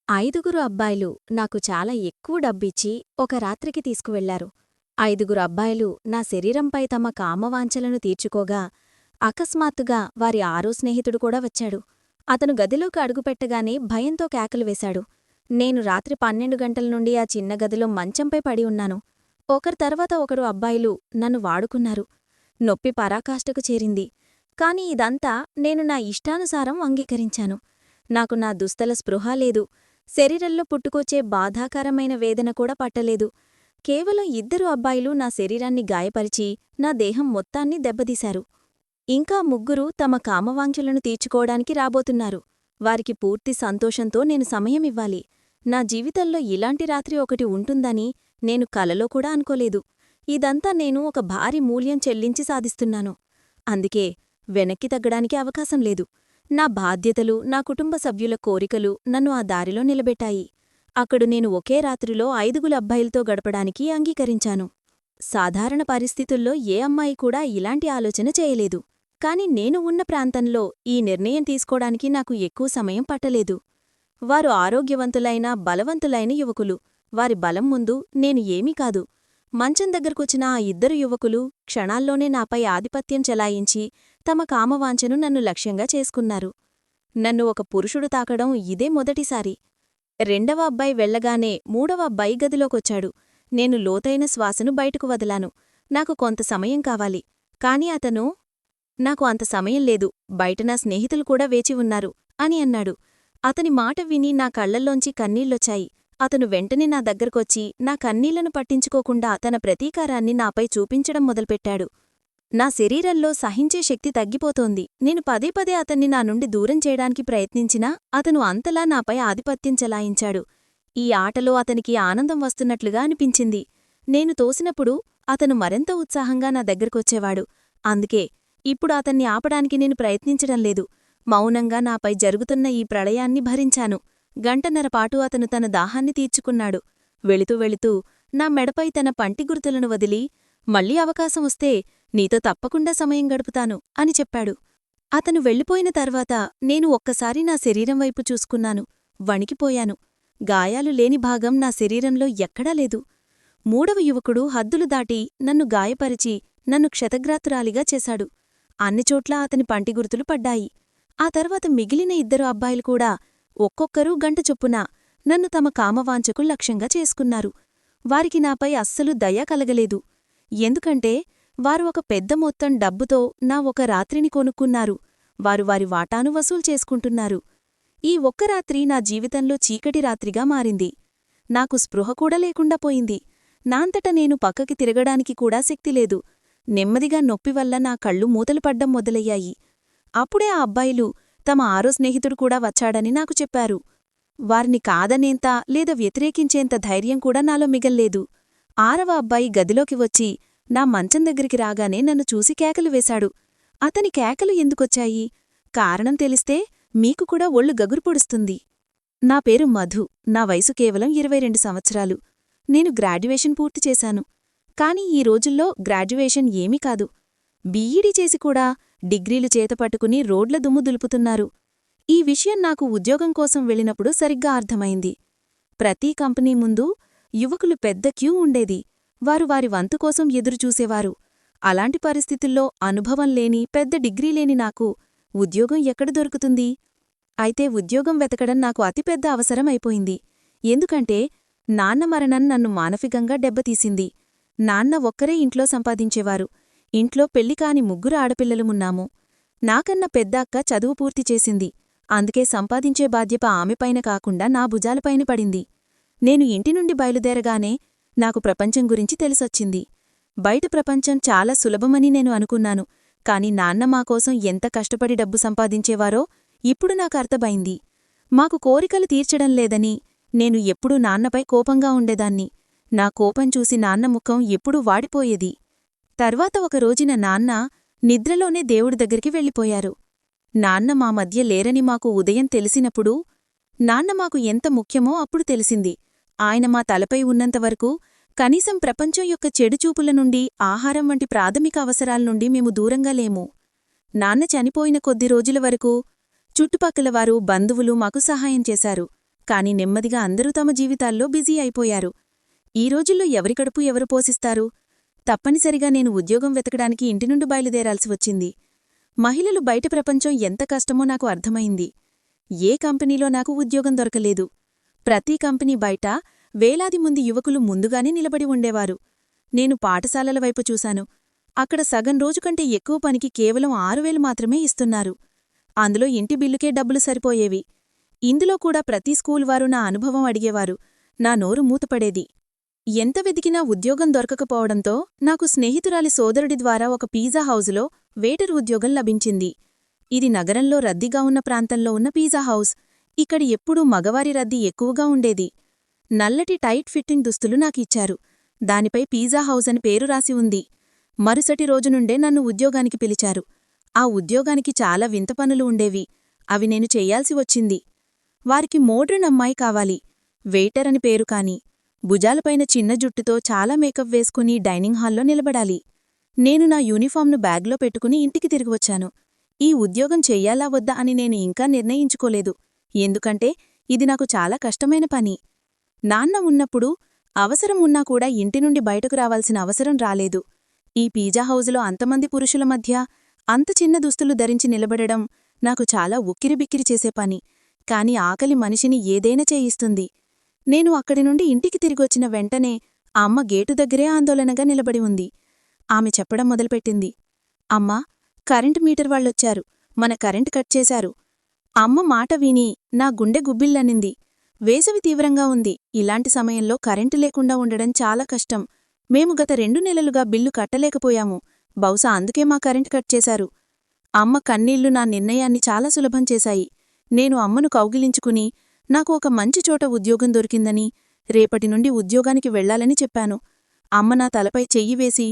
ఐదుగురు అబ్బాయిలు నాకు చాలా ఎక్కువ డబ్బిచ్చి ఒక రాత్రికి తీసుకువెళ్లారు. ఐదుగురు అబ్బాయిలు నా శరీరంపై తమ కామవాంఛలను తీర్చుకోగా, అకస్మాత్తుగా వారి ఆరో స్నేహితుడు కూడా వచ్చాడు. అతను గదిలోకి అడుగుపెట్టగానే భయంతో కేకలు వేశాడు. నేను రాత్రి 12 గంటల నుండి ఆ చిన్న గదిలో మంచంపై పడి ఉన్నాను. ఒకరి తర్వాత ఒకరు అబ్బాయిలు నన్ను వాడుకున్నారు. నొప్పి పరాకాష్ఠకు చేరింది. కాని ఇదంతా నేను నా ఇష్టానుసారం అంగీకరించాను. నాకు నా దుస్తల స్పృహ లేదు. శరీరంలో పుట్టుకొచ్చే బాధాకరమైన వేదన కూడా పట్టలేదు. కేవలం ఇద్దరు అబ్బాయిలు నా శరీరాన్ని గాయపరిచి నా దేహం మొత్తాన్ని దెబ్బతీశారు. ఇంకా ముగ్గురు తమ కామవాంఛలను తీర్చుకోవడానికి రాబోతున్నారు. వారికి పూర్తి సంతోషంతో నేను సమయమివ్వాలి. నా జీవితంలో ఇలాంటి రాత్రి ఒకటి ఉంటుందని నేను కలలో కూడా అనుకోలేదు. ఇదంతా నేను ఒక భారీ మూల్యం చెల్లించి సాధిస్తున్నాను. అందుకే వెనక్కి తగ్గడానికి అవకాశం లేదు. నా బాధ్యతలు, నా కుటుంబ సభ్యుల కోరికలు నన్ను ఆ దారిలో నిలబెట్టాయి. అక్కడు నేను ఒకే రాత్రిలో ఐదుగురు అబ్బాయిలతో గడపడానికి అంగీకరించాను. సాధారణ పరిస్థితుల్లో ఏ అమ్మాయి కూడా ఇలాంటి ఆలోచన చేయలేదు. కాని నేను ఉన్న ప్రాంతంలో ఈ నిర్ణయం తీసుకోవడానికి నాకు ఎక్కువ సమయం పట్టలేదు. వారు ఆరోగ్యవంతులైన, బలవంతులైన యువకులు. వారి బలం ముందు నేను ఏమీ కాదు. మంచం దగ్గరకొచ్చిన ఆ ఇద్దరు యువకులు క్షణాల్లోనే నాపై ఆధిపత్యం చెలాయించి తమ కామవాంఛను నన్ను లక్ష్యంగా చేసుకున్నారు. నన్ను ఒక పురుషుడు తాకడం ఇదే మొదటిసారి. రెండవ అబ్బాయి వెళ్లగానే మూడవ అబ్బాయి గదిలోకొచ్చాడు. నేను లోతైన శ్వాసను బయటకు వదిలాను. నాకు కొంత సమయం కావాలి. కాని అతను నాకు అంత సమయం లేదు, బయట నా స్నేహితులు కూడా వేచి ఉన్నారు అని అన్నాడు. అతని మాట విని నా కళ్లల్లోంచి కన్నీళ్లొచ్చాయి. అతను వెంటనే నా దగ్గరకొచ్చి నా కన్నీళ్లను పట్టించుకోకుండా తన ప్రతీకారాన్ని నాపై చూపించడం మొదలుపెట్టాడు. నా శరీరంలో సహించే శక్తి తగ్గిపోతోంది. నేను పదే పదే అతన్ని నా నుండి దూరం చేయడానికి ప్రయత్నించినా అతను అంతలా నాపై ఆధిపత్యం చెలాయించాడు. ఈ ఆటలో అతనికి ఆనందం వస్తున్నట్లుగా అనిపించింది. నేను తోసినప్పుడు అతను మరింత ఉత్సాహంగా నా దగ్గరకొచ్చేవాడు. అందుకే ఇప్పుడు అతన్ని ఆపడానికి నేను ప్రయత్నించడం లేదు. మౌనంగా నాపై జరుగుతున్న ఈ ప్రళయాన్ని భరించాను. గంటన్నరపాటు అతను తన దాహాన్ని తీర్చుకున్నాడు. వెళుతూ వెళుతూ నా మెడపై తన పంటి గుర్తులను వదిలి, మళ్ళీ అవకాశం వస్తే నీతో తప్పకుండా సమయం గడుపుతాను అని చెప్పాడు. అతను వెళ్ళిపోయిన తర్వాత నేను ఒక్కసారి నా శరీరం వైపు చూసుకున్నాను. వణికిపోయాను. గాయాలు లేని భాగం నా శరీరంలో ఎక్కడా లేదు. మూడవ యువకుడు హద్దులు దాటి నన్ను గాయపరిచి నన్ను క్షతగ్రాతురాలిగా చేశాడు. అన్నిచోట్లా అతని పంటి గుర్తులు పడ్డాయి. ఆ తర్వాత మిగిలిన ఇద్దరు అబ్బాయిలు కూడా ఒక్కొక్కరూ గంట చొప్పున నన్ను తమ కామవాంఛకు లక్ష్యంగా చేసుకున్నారు. వారికి నాపై అస్సలు దయ కలగలేదు. ఎందుకంటే వారు ఒక పెద్ద మొత్తం డబ్బుతో నా ఒక రాత్రిని కొనుక్కున్నారు. వారు వారి వాటాను వసూలు చేసుకుంటున్నారు. ఈ ఒక్క రాత్రి నా జీవితంలో చీకటి రాత్రిగా మారింది. నాకు స్పృహ కూడా లేకుండా పోయింది. నాంతట నేను పక్కకి తిరగడానికి కూడా శక్తిలేదు. నెమ్మదిగా నొప్పివల్ల నా కళ్ళు మూతలు పడ్డం మొదలయ్యాయి. అప్పుడే ఆ అబ్బాయిలు తమ ఆరో స్నేహితుడు కూడా వచ్చాడని నాకు చెప్పారు. వారిని కాదనేంత లేదా వ్యతిరేకించేంత ధైర్యం కూడా నాలో మిగల్లేదు. ఆరవ అబ్బాయి గదిలోకి వచ్చి నా మంచం దగ్గరికి రాగానే నన్ను చూసి కేకలు వేశాడు. అతని కేకలు ఎందుకొచ్చాయి? కారణం తెలిస్తే మీకు కూడా ఒళ్ళు గగురు పొడుస్తుంది. నా పేరు మధు. నా వయసు కేవలం 22 సంవత్సరాలు. నేను గ్రాడ్యుయేషన్ పూర్తి చేశాను. కాని ఈ రోజుల్లో గ్రాడ్యుయేషన్ ఏమీ కాదు. బీఈడీ చేసి కూడా డిగ్రీలు చేతపట్టుకుని రోడ్ల దుమ్ము దులుపుతున్నారు. ఈ విషయం నాకు ఉద్యోగం కోసం వెళ్ళినప్పుడు సరిగ్గా అర్థమైంది. ప్రతి కంపెనీ ముందు యువకులు పెద్ద క్యూ ఉండేది. వారు వారి వంతు కోసం ఎదురుచూసేవారు. అలాంటి పరిస్థితుల్లో అనుభవం లేని, పెద్ద డిగ్రీ లేని నాకు ఉద్యోగం ఎక్కడ దొరుకుతుంది? అయితే ఉద్యోగం వెతకడం నాకు అతిపెద్ద అవసరం అయిపోయింది. ఎందుకంటే నాన్న మరణం నన్ను మానసికంగా దెబ్బతీసింది. నాన్న ఒక్కరే ఇంట్లో సంపాదించేవారు. ఇంట్లో పెళ్లికాని ముగ్గురు ఆడపిల్లలుమున్నాము. నాకన్నా పెద్ద అక్క చదువు పూర్తి చేసింది. అందుకే సంపాదించే బాధ్యత ఆమెపైన కాకుండా నా భుజాలపైన పడింది. నేను ఇంటినుండి బయలుదేరగానే నాకు ప్రపంచం గురించి తెలిసొచ్చింది. బయట ప్రపంచం చాలా సులభమని నేను అనుకున్నాను. కాని నాన్న మాకోసం ఎంత కష్టపడి డబ్బు సంపాదించేవారో ఇప్పుడు నాకు అర్థమైంది. మాకు కోరికలు తీర్చడం లేదని నేను ఎప్పుడూ నాన్నపై కోపంగా ఉండేదాన్ని. నా కోపం చూసి నాన్న ముఖం ఎప్పుడూ వాడిపోయేది. తర్వాత ఒక రోజున నాన్న నిద్రలోనే దేవుడి దగ్గరికి వెళ్ళిపోయారు. నాన్న మా మధ్య లేరని మాకు ఉదయం తెలిసినప్పుడు నాన్న మాకు ఎంత ముఖ్యమో అప్పుడు తెలిసింది. ఆయన మా తలపై ఉన్నంతవరకు కనీసం ప్రపంచం యొక్క చెడుచూపుల నుండి, ఆహారం వంటి ప్రాథమిక అవసరాలనుండి మేము దూరంగా లేము. నాన్న చనిపోయిన కొద్ది రోజుల వరకు చుట్టుపక్కలవారు, బంధువులు మాకు సహాయం చేశారు. కాని నెమ్మదిగా అందరూ తమ జీవితాల్లో బిజీ అయిపోయారు. ఈ రోజుల్లో ఎవరి కడుపు ఎవరు పోషిస్తారు? తప్పనిసరిగా నేను ఉద్యోగం వెతకడానికి ఇంటి నుండి బయలుదేరాల్సి వచ్చింది. మహిళలు బయట ప్రపంచం ఎంత కష్టమో నాకు అర్థమైంది. ఏ కంపెనీలో నాకు ఉద్యోగం దొరకలేదు. ప్రతి కంపెనీ బయట వేలాది మంది యువకులు ముందుగానే నిలబడి ఉండేవారు. నేను పాఠశాలల వైపు చూశాను. అక్కడ సగం రోజు కంటే ఎక్కువ పనికి కేవలం 6,000 మాత్రమే ఇస్తున్నారు. అందులో ఇంటి బిల్లుకే డబ్బులు సరిపోయేవి. ఇందులో కూడా ప్రతి స్కూల్ వారు నా అనుభవం అడిగేవారు. నా నోరు మూతపడేది. ఎంత వెదికినా ఉద్యోగం దొరకకపోవడంతో నాకు స్నేహితురాలి సోదరుడి ద్వారా ఒక పిజ్జా హౌజులో వేటర్ ఉద్యోగం లభించింది. ఇది నగరంలో రద్దీగా ఉన్న ప్రాంతంలో ఉన్న పిజ్జా హౌస్. ఇక్కడ ఎప్పుడూ మగవారి రద్దీ ఎక్కువగా ఉండేది. నల్లటి టైట్ ఫిట్టింగ్ దుస్తులు నాకిచ్చారు. దానిపై పిజ్జా హౌస్ అని పేరు రాసి ఉంది. మరుసటి రోజునుండే నన్ను ఉద్యోగానికి పిలిచారు. ఆ ఉద్యోగానికి చాలా వింత పనులు ఉండేవి. అవి నేను చెయ్యాల్సి వచ్చింది. వారికి మోడ్రన్ అమ్మాయి కావాలి. వెయిటర్ అని పేరు కాని భుజాలపైన చిన్న జుట్టుతో చాలా మేకప్ వేసుకుని డైనింగ్ హాల్లో నిలబడాలి. నేను నా యూనిఫామ్ను బ్యాగ్లో పెట్టుకుని ఇంటికి తిరిగివచ్చాను. ఈ ఉద్యోగం చెయ్యాలా వద్దా అని నేను ఇంకా నిర్ణయించుకోలేదు. ఎందుకంటే ఇది నాకు చాలా కష్టమైన పని. నాన్న ఉన్నప్పుడు అవసరం ఉన్నా కూడా ఇంటి నుండి బయటకు రావాల్సిన అవసరం రాలేదు. ఈ పిజ్జా హౌజులో అంతమంది పురుషుల మధ్య అంత చిన్న దుస్తులు ధరించి నిలబడడం నాకు చాలా ఉక్కిరిబిక్కిరి చేసే పని. కాని ఆకలి మనిషిని ఏదైనా చేయిస్తుంది. నేను అక్కడి నుండి ఇంటికి తిరిగొచ్చిన వెంటనే ఆ అమ్మ గేటు దగ్గరే ఆందోళనగా నిలబడి ఉంది. ఆమె చెప్పడం మొదలుపెట్టింది. అమ్మా, కరెంటు మీటర్ వాళ్ళొచ్చారు. మన కరెంటు కట్ చేశారు. అమ్మ మాట విని నా గుండె గుబ్బిల్లనింది. వేసవి తీవ్రంగా ఉంది. ఇలాంటి సమయంలో కరెంటు లేకుండా ఉండడం చాలా కష్టం. మేము గత 2 నెలలుగా బిల్లు కట్టలేకపోయాము. బహుశా అందుకే మా కరెంటు కట్ చేశారు. అమ్మ కన్నీళ్లు నా నిర్ణయాన్ని చాలా సులభం చేశాయి. నేను అమ్మను కౌగిలించుకుని నాకు ఒక మంచి చోట ఉద్యోగం దొరికిందని, రేపటి నుండి ఉద్యోగానికి వెళ్లాలని చెప్పాను. అమ్మ నా తలపై చెయ్యి వేసి,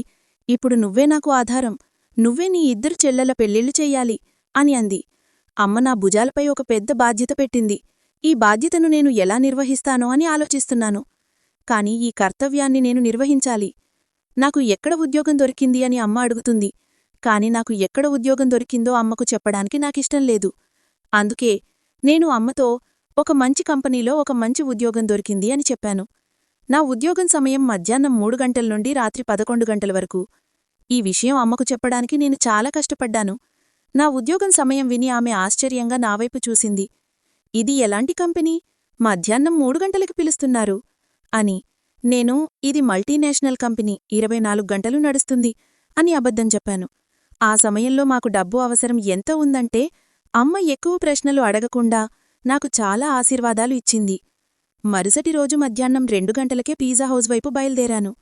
ఇప్పుడు నువ్వే నాకు ఆధారం. నువ్వే నీ 2 చెల్లెల పెళ్ళిళ్ళు చెయ్యాలి అని అంది. అమ్మ నా భుజాలపై ఒక పెద్ద బాధ్యత పెట్టింది. ఈ బాధ్యతను నేను ఎలా నిర్వహిస్తానో అని ఆలోచిస్తున్నాను. కాని ఈ కర్తవ్యాన్ని నేను నిర్వహించాలి. నాకు ఎక్కడ ఉద్యోగం దొరికింది అని అమ్మ అడుగుతుంది. కాని నాకు ఎక్కడ ఉద్యోగం దొరికిందో అమ్మకు చెప్పడానికి నాకిష్టం లేదు. అందుకే నేను అమ్మతో ఒక మంచి కంపెనీలో ఒక మంచి ఉద్యోగం దొరికింది అని చెప్పాను. నా ఉద్యోగం సమయం మధ్యాహ్నం 3 గంటల నుండి రాత్రి 11 గంటల వరకు. ఈ విషయం అమ్మకు చెప్పడానికి నేను చాలా కష్టపడ్డాను. నా ఉద్యోగం సమయం విని ఆమె ఆశ్చర్యంగా నావైపు చూసింది. ఇది ఎలాంటి కంపెనీ? మధ్యాహ్నం 3 గంటలకి పిలుస్తున్నారు అని. నేను ఇది మల్టీనేషనల్ కంపెనీ, 24 గంటలు నడుస్తుంది అని అబద్ధం చెప్పాను. ఆ సమయంలో మాకు డబ్బు అవసరం ఎంత ఉందంటే అమ్మ ఎక్కువ ప్రశ్నలు అడగకుండా నాకు చాలా ఆశీర్వాదాలు ఇచ్చింది. మరుసటి రోజు మధ్యాహ్నం 2 గంటలకే పిజ్జా హౌస్ వైపు బయలుదేరాను.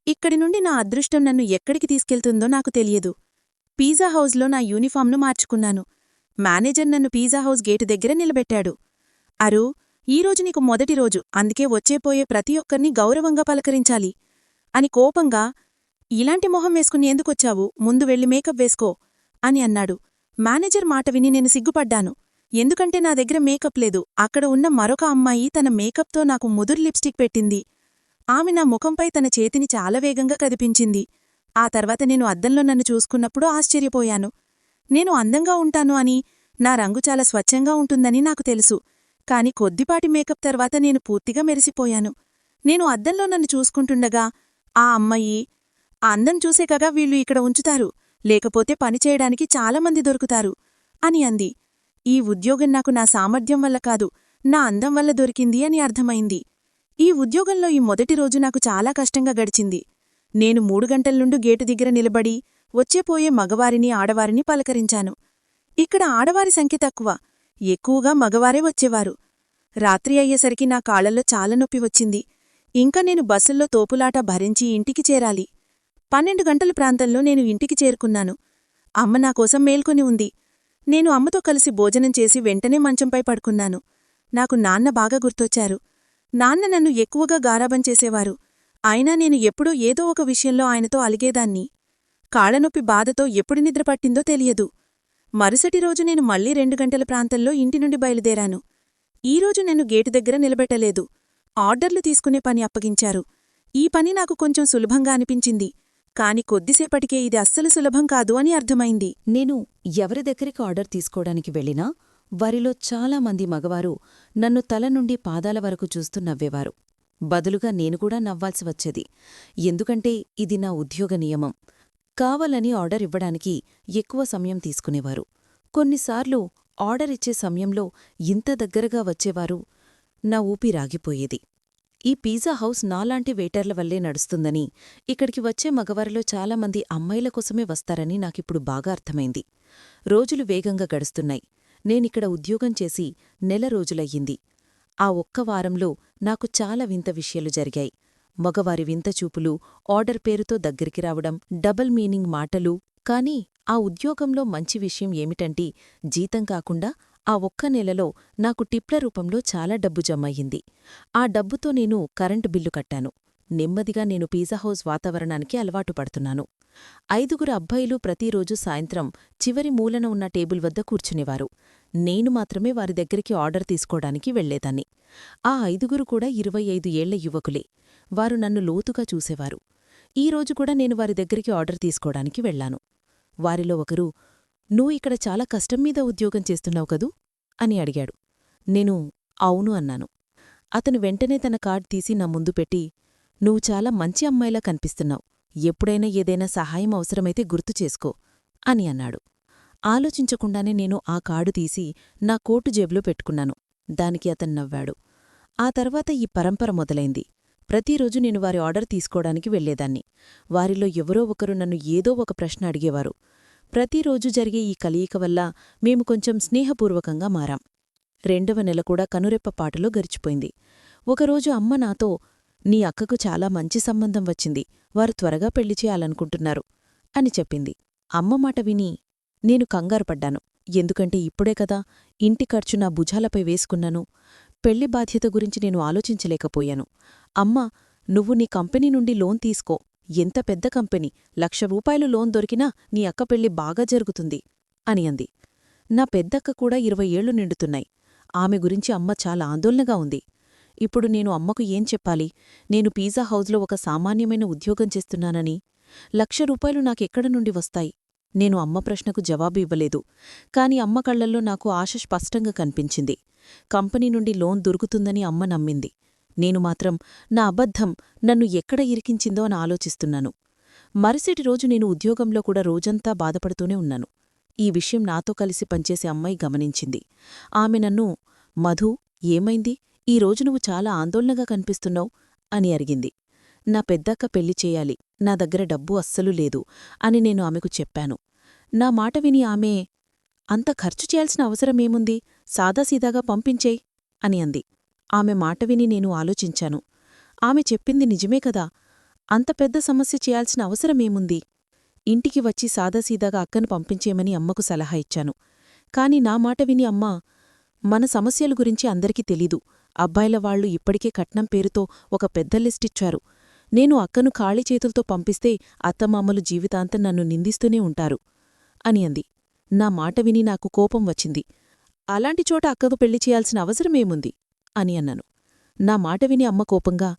ఇక్కడి నుండి నా అదృష్టం నన్ను ఎక్కడికి తీసుకెళ్తుందో నాకు తెలియదు. పిజ్జా హౌస్లో నా యూనిఫామ్ను మార్చుకున్నాను. మేనేజర్ నన్ను పిజ్జా హౌస్ గేటు దగ్గర నిలబెట్టాడు. అరూ, ఈరోజు నీకు మొదటి రోజు, అందుకే వచ్చేపోయే ప్రతి ఒక్కర్నీ గౌరవంగా పలకరించాలి అని కోపంగా, ఇలాంటి మొహం వేసుకుని ఎందుకొచ్చావు? ముందు వెళ్ళి మేకప్ వేసుకో అని అన్నాడు. మేనేజర్ మాట విని నేను సిగ్గుపడ్డాను. ఎందుకంటే నా దగ్గర మేకప్ లేదు. అక్కడ ఉన్న మరొక అమ్మాయి తన మేకప్తో నాకు ముదురు లిప్స్టిక్ పెట్టింది. ఆమె నా ముఖంపై తన చేతిని చాలా వేగంగా కదిపించింది. ఆ తర్వాత నేను అద్దంలో నన్ను చూసుకున్నప్పుడు ఆశ్చర్యపోయాను. నేను అందంగా ఉంటాను అని, నా రంగు చాలా స్వచ్ఛంగా ఉంటుందని నాకు తెలుసు. కాని కొద్దిపాటి మేకప్ తర్వాత నేను పూర్తిగా మెరిసిపోయాను. నేను అద్దంలో నన్ను చూసుకుంటుండగా ఆ అమ్మాయి, ఆ అందం చూసేకగా వీళ్ళు ఇక్కడ ఉంచుతారు, లేకపోతే పనిచేయడానికి చాలామంది దొరుకుతారు అని అంది. ఈ ఉద్యోగం నాకు నా సామర్థ్యం వల్ల కాదు, నా అందం వల్ల దొరికింది అని అర్థమైంది. ఈ ఉద్యోగంలో ఈ మొదటి రోజు నాకు చాలా కష్టంగా గడిచింది. నేను 3 గంటల నుండి గేటు దగ్గర నిలబడి వచ్చేపోయే మగవారిని ఆడవారిని పలకరించాను. ఇక్కడ ఆడవారి సంఖ్య తక్కువ, ఎక్కువగా మగవారే వచ్చేవారు. రాత్రి అయ్యేసరికి నా కాళ్లలో చాలా నొప్పి వచ్చింది. ఇంకా నేను బస్సుల్లో తోపులాట భరించి ఇంటికి చేరాలి. 12 గంటల ప్రాంతంలో నేను ఇంటికి చేరుకున్నాను. అమ్మ నాకోసం మేల్కొని ఉంది. నేను అమ్మతో కలిసి భోజనం చేసి వెంటనే మంచంపై పడుకున్నాను. నాకు నాన్న బాగా గుర్తొచ్చారు. నాన్న నన్ను ఎక్కువగా గారాబం చేసేవారు. అయినా నేను ఎప్పుడూ ఏదో ఒక విషయంలో ఆయనతో అలిగేదాన్ని. కాళ్లనొప్పి బాధతో ఎప్పుడు నిద్రపట్టిందో తెలియదు. మరుసటి రోజు నేను మళ్లీ 2 గంటల ప్రాంతంలో ఇంటి నుండి బయలుదేరాను. ఈరోజు నేను గేటు దగ్గర నిలబెట్టలేదు. ఆర్డర్లు తీసుకునే పని అప్పగించారు. ఈ పని నాకు కొంచెం సులభంగా అనిపించింది. కాని కొద్దిసేపటికే ఇది అస్సలు సులభం కాదు అని అర్థమైంది. నేను ఎవరి దగ్గరికి ఆర్డర్ తీసుకోవడానికి వెళ్ళినా వారిలో చాలామంది మగవారు నన్ను తల నుండి పాదాల వరకు చూస్తూ నవ్వేవారు. బదులుగా నేనుకూడా నవ్వాల్సి వచ్చేది. ఎందుకంటే ఇది నా ఉద్యోగ నియమం. కావాలని ఆర్డర్ ఇవ్వడానికి ఎక్కువ సమయం తీసుకునేవారు. కొన్నిసార్లు ఆర్డర్ ఇచ్చే సమయంలో ఇంత దగ్గరగా వచ్చేవారు, నా ఊపిరాగిపోయేది. ఈ పిజ్జా హౌస్ నాలాంటి వెయిటర్ల వల్లే నడుస్తుందని, ఇక్కడికి వచ్చే మగవారిలో చాలామంది అమ్మాయిల కోసమే వస్తారని నాకిప్పుడు బాగా అర్థమైంది. రోజులు వేగంగా గడుస్తున్నాయి. నేనిక్కడ ఉద్యోగం చేసి నెల రోజులయ్యింది. ఆ ఒక్క వారంలో నాకు చాలా వింత విషయాలు జరిగాయి. మగవారి వింత చూపులు, ఆర్డర్ పేరుతో దగ్గరికి రావడం, డబుల్ మీనింగ్ మాటలు. కాని ఆ ఉద్యోగంలో మంచి విషయం ఏమిటంటే జీతం కాకుండా ఆ ఒక్క నెలలో నాకు టిప్ల రూపంలో చాలా డబ్బు జమయ్యింది. ఆ డబ్బుతో నేను కరెంటు బిల్లు కట్టాను. నెమ్మదిగా నేను పిజ్జా హౌస్ వాతావరణానికి అలవాటు పడుతున్నాను. 5 అబ్బాయిలు ప్రతిరోజు సాయంత్రం చివరి మూలన ఉన్న టేబుల్ వద్ద కూర్చునేవారు. నేను మాత్రమే వారి దగ్గరికి ఆర్డర్ తీసుకోవడానికి వెళ్లేదాన్ని. ఆ 5 కూడా 25 ఏళ్ల యువకులే. వారు నన్ను లోతుగా చూసేవారు. ఈరోజు కూడా నేను వారి దగ్గరికి ఆర్డర్ తీసుకోవడానికి వెళ్లాను. వారిలో ఒకరు, "నువ్వు ఇక్కడ చాలా కష్టం మీద ఉద్యోగం చేస్తున్నావు కదూ?" అని అడిగాడు. నేను అవును అన్నాను. అతను వెంటనే తన కార్డ్ తీసి నా ముందు పెట్టి, "నువ్వు చాలా మంచి అమ్మాయిలా కనిపిస్తున్నావు. ఎప్పుడైనా ఏదైనా సహాయం అవసరమైతే గుర్తు చేసుకో" అని అన్నాడు. ఆలోచించకుండానే నేను ఆ కార్డు తీసి నా కోటు జేబులో పెట్టుకున్నాను. దానికి అతను నవ్వాడు. ఆ తర్వాత ఈ పరంపర మొదలైంది. ప్రతిరోజు నేను వారి ఆర్డర్ తీసుకోవడానికి వెళ్లేదాన్ని. వారిలో ఎవరో ఒకరు నన్ను ఏదో ఒక ప్రశ్న అడిగేవారు. ప్రతిరోజు జరిగే ఈ కలయిక వల్ల మేము కొంచెం స్నేహపూర్వకంగా మారాం. 2వ నెల కూడా కనురెప్పపాటులో గడిచిపోయింది. ఒకరోజు అమ్మ నాతో, "నీ అక్కకు చాలా మంచి సంబంధం వచ్చింది. వారు త్వరగా పెళ్లి చేయాలనుకుంటున్నారు" అని చెప్పింది. అమ్మ మాట విని నేను కంగారుపడ్డాను. ఎందుకంటే ఇప్పుడే కదా ఇంటి ఖర్చు నా భుజాలపై వేసుకున్నాను. పెళ్లి బాధ్యత గురించి నేను ఆలోచించలేకపోయాను. "అమ్మా, నువ్వు నీ కంపెనీ నుండి లోన్ తీసుకో. ఎంత పెద్ద కంపెనీ, ₹1,00,000 లోన్ దొరికినా నీ అక్క పెళ్లి బాగా జరుగుతుంది" అని అంది. నా పెద్దక్క కూడా 20 ఏళ్లు నిండుతున్నాయి. ఆమె గురించి అమ్మ చాలా ఆందోళనగా ఉంది. ఇప్పుడు నేను అమ్మకు ఏం చెప్పాలి? నేను పిజ్జా హౌస్లో ఒక సామాన్యమైన ఉద్యోగం చేస్తున్నానని. ₹1,00,000 నాకెక్కడ నుండి వస్తాయి? నేను అమ్మ ప్రశ్నకు జవాబు ఇవ్వలేదు. కాని అమ్మ కళ్లల్లో నాకు ఆశ స్పష్టంగా కనిపించింది. కంపెనీ నుండి లోన్ దొరుకుతుందని అమ్మ నమ్మింది. నేను మాత్రం నా అబద్ధం నన్ను ఎక్కడ ఇరికించిందో అని ఆలోచిస్తున్నాను. మరుసటి రోజు నేను ఉద్యోగంలో కూడా రోజంతా బాధపడుతూనే ఉన్నాను. ఈ విషయం నాతో కలిసి పనిచేసే అమ్మాయి గమనించింది. ఆమె నన్ను, "మధూ, ఏమైంది? ఈరోజు నువ్వు చాలా ఆందోళనగా కనిపిస్తున్నావు" అని అడిగింది. నా పెద్దక్క పెళ్లి చేయాలి, నా దగ్గర డబ్బు అస్సలు లేదు అని నేను ఆమెకు చెప్పాను. నా మాట విని ఆమె, "అంత ఖర్చు చేయాల్సిన అవసరమేముంది? సాదాసీదాగా పంపించేయ్" అని అంది. ఆమె మాట విని నేను ఆలోచించాను. ఆమె చెప్పింది నిజమే కదా! అంత పెద్ద సమస్య చేయాల్సిన అవసరమేముంది? ఇంటికి వచ్చి సాదాసీదాగా అక్కను పంపించేయమని అమ్మకు సలహా ఇచ్చాను. కాని నా మాట విని అమ్మ, "మన సమస్యల గురించి అందరికీ తెలీదు. అబ్బాయిల వాళ్లు ఇప్పటికే కట్నం పేరుతో ఒక పెద్ద లిస్టిచ్చారు. నేను అక్కను ఖాళీ చేతులతో పంపిస్తే అత్తమామలు జీవితాంతం నన్ను నిందిస్తూనే ఉంటారు" అని అంది. నా మాట విని నాకు కోపం వచ్చింది. "అలాంటి చోట అక్కకు పెళ్లి చేయాల్సిన అవసరమేముంది?" అని అన్నాను. నా మాట విని అమ్మ కోపంగా,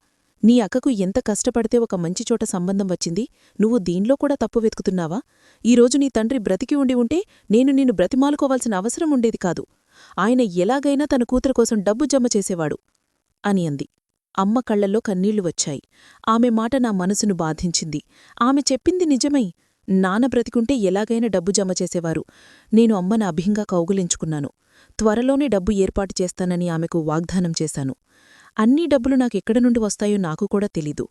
"నీ అక్కకు ఎంత కష్టపడితే ఒక మంచి చోట సంబంధం వచ్చింది, నువ్వు దీన్లో కూడా తప్పు వెతుకుతున్నావా? ఈరోజు నీ తండ్రి బ్రతికి ఉండి ఉంటే నేను నిన్ను బ్రతిమాలుకోవాల్సిన అవసరం ఉండేది కాదు. ఆయన ఎలాగైనా తన కూతురు కోసం డబ్బు జమ చేసేవాడు" అని అంది. అమ్మ కళ్లల్లో కన్నీళ్లు వచ్చాయి. ఆమె మాట నా మనసును బాధించింది. ఆమె చెప్పింది నిజమై. నాన్న బ్రతికుంటే ఎలాగైనా డబ్బు జమ చేసేవారు. నేను అమ్మను అభింగా కౌగులించుకున్నాను. త్వరలోనే డబ్బు ఏర్పాటు చేస్తానని ఆమెకు వాగ్దానం చేశాను. అన్నీ డబ్బులు నాకెక్కడ నుండి వస్తాయో నాకు కూడా తెలీదు.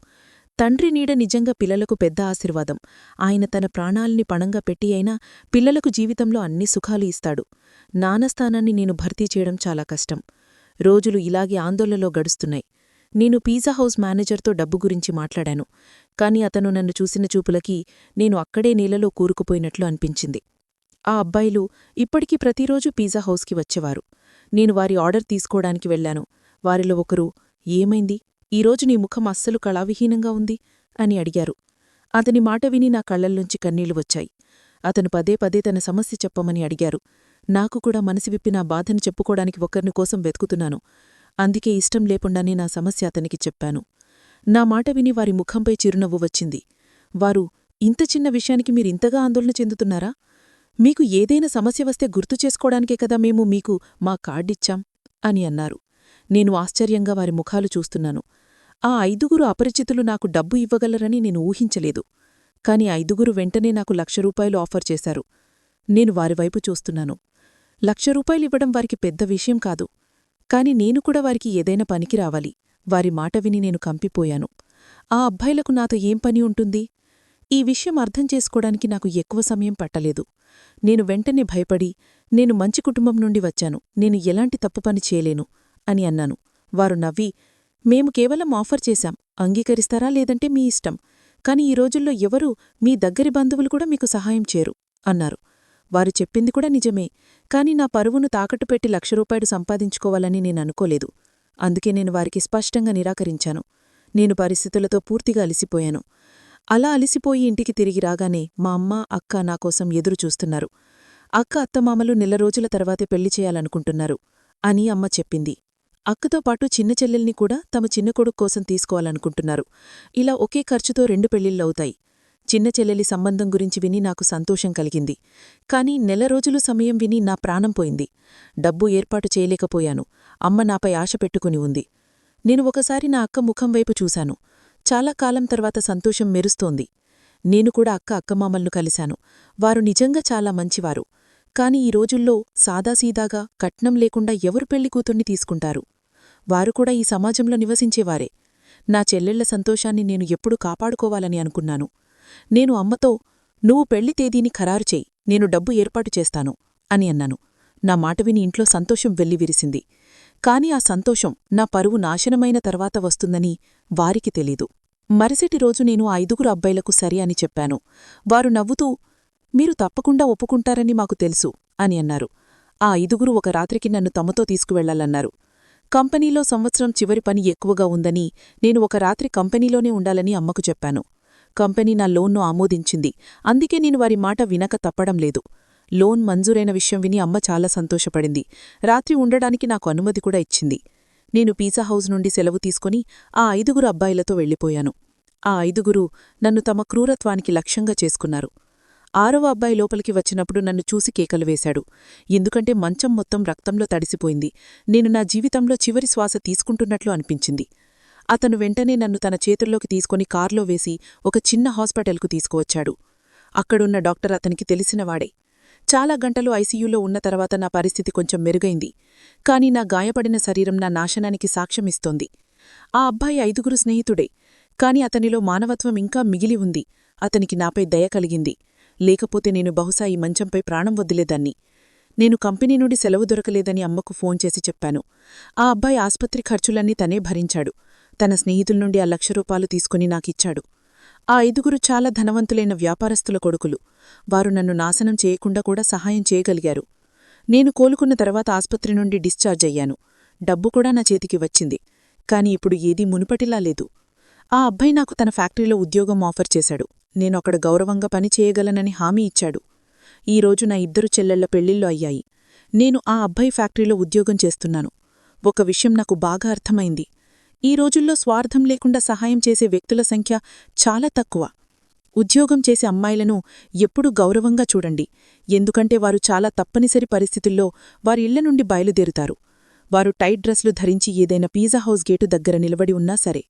తండ్రి నీడ నిజంగా పిల్లలకు పెద్ద ఆశీర్వాదం. ఆయన తన ప్రాణాల్ని పణంగా పెట్టి అయినా పిల్లలకు జీవితంలో అన్ని సుఖాలు ఇస్తాడు. నాన్నస్థానాన్ని నేను భర్తీ చేయడం చాలా కష్టం. రోజులు ఇలాగే ఆందోళనలో గడుస్తున్నాయి. నేను పిజ్జా హౌస్ మేనేజర్తో డబ్బు గురించి మాట్లాడాను. కాని అతను నన్ను చూసిన చూపులకి నేను అక్కడే నీళ్లలో కూరుకుపోయినట్లు అనిపించింది. ఆ అబ్బాయిలు ఇప్పటికీ ప్రతిరోజూ పిజ్జా హౌస్కి వచ్చేవారు. నేను వారి ఆర్డర్ తీసుకోవడానికి వెళ్లాను. వారిలో ఒకరు, "ఏమైంది? ఈరోజు నీ ముఖం అస్సలు కళావిహీనంగా ఉంది" అని అడిగారు. అతని మాట విని నా కళ్లల్లోంచి కన్నీళ్లు వచ్చాయి. అతను పదే పదే తన సమస్య చెప్పమని అడిగారు. నాకు కూడా మనసు విప్పి నా బాధను చెప్పుకోవడానికి ఒకరిని కోసం వెతుకుతున్నాను. అందుకే ఇష్టం లేకుండానే నా సమస్య అతనికి చెప్పాను. నా మాట విని వారి ముఖంపై చిరునవ్వు వచ్చింది. వారు, "ఇంత చిన్న విషయానికి మీరింతగా ఆందోళన చెందుతున్నారా? మీకు ఏదైనా సమస్య వస్తే గుర్తు చేసుకోవడానికే కదా మేము మీకు మా కార్డిచ్చాం అని అన్నారు. నేను ఆశ్చర్యంగా వారి ముఖాలు చూస్తున్నాను. ఆ 5 అపరిచితులు నాకు డబ్బు ఇవ్వగలరని నేను ఊహించలేదు. కాని 5 వెంటనే నాకు ₹1,00,000 ఆఫర్ చేశారు. నేను వారివైపు చూస్తున్నాను. ₹1,00,000 వారికి పెద్ద విషయం కాదు. కాని నేను కూడా వారికి ఏదైనా పనికి రావాలి. వారి మాట విని నేను కంపిపోయాను. ఆ అబ్బాయిలకు నాతో ఏం పని ఉంటుంది? ఈ విషయం అర్థం చేసుకోవడానికి నాకు ఎక్కువ సమయం పట్టలేదు. నేను వెంటనే భయపడి, నేను మంచి కుటుంబం నుండి వచ్చాను, నేను ఎలాంటి తప్పు పని చేయలేను అని అన్నాను. వారు నవ్వి, మేము కేవలం ఆఫర్ చేశాం, అంగీకరిస్తారా లేదంటే మీ ఇష్టం. కాని ఈ రోజుల్లో ఎవరూ మీ దగ్గరి బంధువులు కూడా మీకు సహాయం చేయరు అన్నారు. వారు చెప్పింది కూడా నిజమే. కాని నా పరువును తాకట్టు పెట్టి ₹1,00,000 సంపాదించుకోవాలని నేననుకోలేదు. అందుకే నేను వారికి స్పష్టంగా నిరాకరించాను. నేను పరిస్థితులతో పూర్తిగా అలిసిపోయాను. అలా అలిసిపోయి ఇంటికి తిరిగి రాగానే మా అమ్మ, అక్క నాకోసం ఎదురుచూస్తున్నారు. అక్క, అత్తమామలు నెల రోజుల తర్వాతే పెళ్లి చేయాలనుకుంటున్నారు అని అమ్మ చెప్పింది. అక్కతో పాటు చిన్న చెల్లెల్ని కూడా తమ చిన్న కొడుకు కోసం తీసుకోవాలనుకుంటున్నారు. ఇలా ఒకే ఖర్చుతో 2 పెళ్లిళ్లవుతాయి. చిన్న చెల్లెలి సంబంధం గురించి విని నాకు సంతోషం కలిగింది. కాని నెల రోజులు సమయం విని నా ప్రాణం పోయింది. డబ్బు ఏర్పాటు చేయలేకపోయాను. అమ్మ నాపై ఆశ పెట్టుకుని ఉంది. నేను ఒకసారి నా అక్క ముఖం వైపు చూశాను. చాలా కాలం తర్వాత సంతోషం మెరుస్తోంది. నేను కూడా అక్కమామలను కలిశాను. వారు నిజంగా చాలా మంచివారు. కాని ఈ రోజుల్లో సాదాసీదాగా కట్నం లేకుండా ఎవరు పెళ్లి కూతుర్ని తీసుకుంటారు? వారు కూడా ఈ సమాజంలో నివసించేవారే. నా చెల్లెళ్ల సంతోషాన్ని నేను ఎప్పుడూ కాపాడుకోవాలని అనుకున్నాను. నేను అమ్మతో, నువ్వు పెళ్లి తేదీని ఖరారు చేయి, నేను డబ్బు ఏర్పాటు చేస్తాను అని అన్నాను. నా మాట విని ఇంట్లో సంతోషం వెల్లివిరిసింది. కాని ఆ సంతోషం నా పరువు నాశనమైన తర్వాత వస్తుందని వారికి తెలీదు. మరుసటి రోజు నేను 5 అబ్బాయిలకు సరి అని చెప్పాను. వారు నవ్వుతూ, మీరు తప్పకుండా ఒప్పుకుంటారని మాకు తెలుసు అని అన్నారు. ఆ 5 ఒక రాత్రికి నన్ను తమతో తీసుకువెళ్లాలన్నారు. కంపెనీలో సంవత్సరం చివరి పని ఎక్కువగా ఉందని, నేను ఒక రాత్రి కంపెనీలోనే ఉండాలని అమ్మకు చెప్పాను. కంపెనీ నా లోన్ను ఆమోదించింది. అందుకే నేను వారి మాట వినక తప్పడం లేదు. లోన్ మంజూరైన విషయం విని అమ్మ చాలా సంతోషపడింది. రాత్రి ఉండడానికి నాకు అనుమతి కూడా ఇచ్చింది. నేను పిజ్జా హౌస్ నుండి సెలవు తీసుకుని ఆ 5 అబ్బాయిలతో వెళ్ళిపోయాను. ఆ 5 నన్ను తమ క్రూరత్వానికి లక్ష్యంగా చేసుకున్నారు. 6వ అబ్బాయి లోపలికి వచ్చినప్పుడు నన్ను చూసి కేకలు వేశాడు. ఎందుకంటే మంచం మొత్తం రక్తంలో తడిసిపోయింది. నేను నా జీవితంలో చివరి శ్వాస తీసుకుంటున్నట్లు అనిపించింది. అతను వెంటనే నన్ను తన చేతుల్లోకి తీసుకుని కార్లో వేసి ఒక చిన్న హాస్పిటల్కు తీసుకువచ్చాడు. అక్కడున్న డాక్టర్ అతనికి తెలిసినవాడే. చాలా గంటలు ఐసీయూలో ఉన్న తర్వాత నా పరిస్థితి కొంచెం మెరుగైంది. కాని నా గాయపడిన శరీరం నా నాశనానికి సాక్ష్యమిస్తోంది. ఆ అబ్బాయి 5 స్నేహితుడే. కాని అతనిలో మానవత్వం ఇంకా మిగిలి ఉంది. అతనికి నాపై దయ కలిగింది. లేకపోతే నేను బహుశా ఈ మంచంపై ప్రాణం వదిలేదాన్ని. నేను కంపెనీ నుండి సెలవు దొరకలేదని అమ్మకు ఫోన్ చేసి చెప్పాను. ఆ అబ్బాయి ఆస్పత్రి ఖర్చులన్నీ తనే భరించాడు. తన స్నేహితుల నుండి ఆ ₹1,00,000 తీసుకుని నాకిచ్చాడు. ఆ 5 చాలా ధనవంతులైన వ్యాపారస్తుల కొడుకులు. వారు నన్ను నాశనం చేయకుండా కూడా సహాయం చేయగలిగారు. నేను కోలుకున్న తర్వాత ఆస్పత్రి నుండి డిశ్చార్జ్ అయ్యాను. డబ్బు కూడా నా చేతికి వచ్చింది. కాని ఇప్పుడు ఏదీ మునుపటిలా లేదు. ఆ అబ్బాయి నాకు తన ఫ్యాక్టరీలో ఉద్యోగం ఆఫర్ చేశాడు. నేను అక్కడ గౌరవంగా పని చేయగలనని హామీ ఇచ్చాడు. ఈరోజు నా 2 చెల్లెళ్ల పెళ్లిళ్ళు అయ్యాయి. నేను ఆ అబ్బాయి ఫ్యాక్టరీలో ఉద్యోగం చేస్తున్నాను. ఒక విషయం నాకు బాగా అర్థమైంది. ఈ రోజుల్లో స్వార్థం లేకుండా సహాయం చేసే వ్యక్తుల సంఖ్య చాలా తక్కువ. ఉద్యోగం చేసే అమ్మాయిలను ఎప్పుడూ గౌరవంగా చూడండి. ఎందుకంటే వారు చాలా తప్పనిసరి పరిస్థితుల్లో వారి ఇళ్ల నుండి బయలుదేరుతారు. వారు టైట్ డ్రెస్లు ధరించి ఏదైనా పిజ్జా హౌస్ గేటు దగ్గర నిలబడి ఉన్నా సరే.